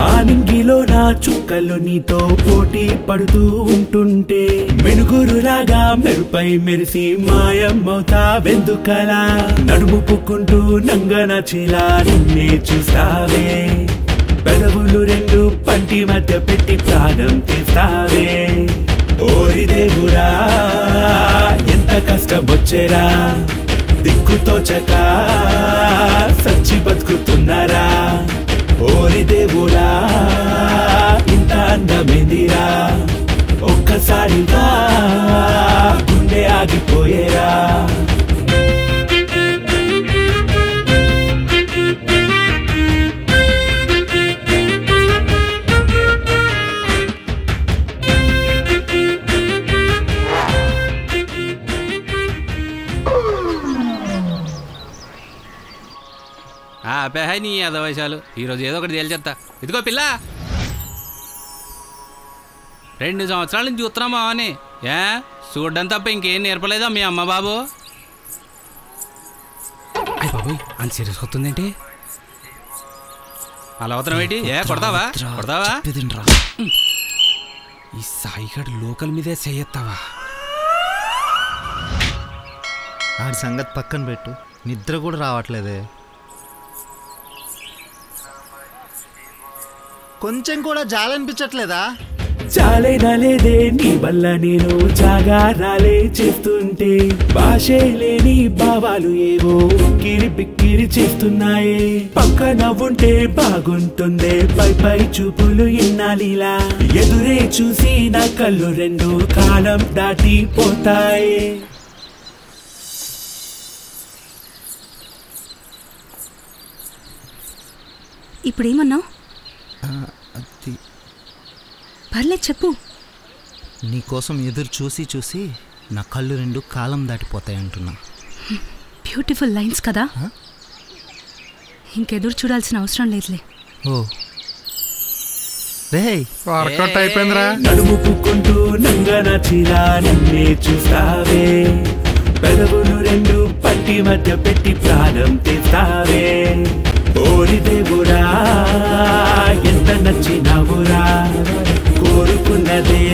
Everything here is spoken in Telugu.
ఆనింగిలో నా చుక్కలు నీతో పోటీ పడుతూ ఉంటుంటే మెనుగురులాగా మెరుపై మెరిసి మాయమ్మవుతా వెందుకలా నడుము పుక్కుంటూ నంగనచిలా నిన్నే చూస్తావే పెదవులు రెండు పంటి మధ్య పెట్టి ప్రాణం తీస్తావే ఓరి దేవుడా ఎంత కష్టమొచ్చేరా దిక్కుతోచక సచ్చి బతుకుతున్నారా ఓరి దేవుడా ఇంత అందమేందిరా ఒక్కసారిగా గుండె ఆగిపోయేరా నీ అదవైశాలు ఈరోజు ఏదో ఒకటి తేల్చేస్తా. ఇదిగో పిల్ల 2 సంవత్సరాల నుంచి చూస్తున్నామా అని చూడ్డం తప్ప ఇంకేం నేర్పలేదా మీ అమ్మ బాబు? అయ్య బాబోయ్ అంత సీరియస్ అవుతుందేంటి? అలా అవుతున్నావు ఏంటి? కొడతావా కొడతావా? ఈ సాయిగాడు లోకల్ మీదే చెయ్యత్తావా? ఆడి సంగతి పక్కన పెట్టు, నిద్ర కూడా రావట్లేదే. కొంచెం కూడా జాలనిపించట్లేదా? చాలైనా లేదే నీ వల్ల నేను జాగారాలే చేస్తుంటే భాషే లేని భావాలు ఏవో ఉక్కిరి బిక్కిరి చేస్తున్నాయే పక్కన ఉంటే బాగుంటుందే పై పై చూపులు ఇన్నాలిలా ఎదురే చూసి నా కళ్ళు రెండు కాలం దాటిపోతాయి. ఇప్పుడేమన్నావు? పర్లేదు చెప్పు. నీకోసం ఎదురు చూసి చూసి నా కళ్ళు రెండు కాలం దాటిపోతాయి అంటున్నా. బ్యూటిఫుల్ లైన్స్ కదా, ఇంకెదురు చూడాల్సిన అవసరం లేదులే. ఓ రే వర్కౌట్ అయిపోయిందిరా. నడుము పుక్కుంటూ నంగనచిలా నిన్నే చూస్తావే పెదవులు రెండు పట్టి మధ్య పెట్టి ప్రాణం తీస్తావే ఓరి దేవుడా ఎంత నచ్చినావురా కోరుకున్నదే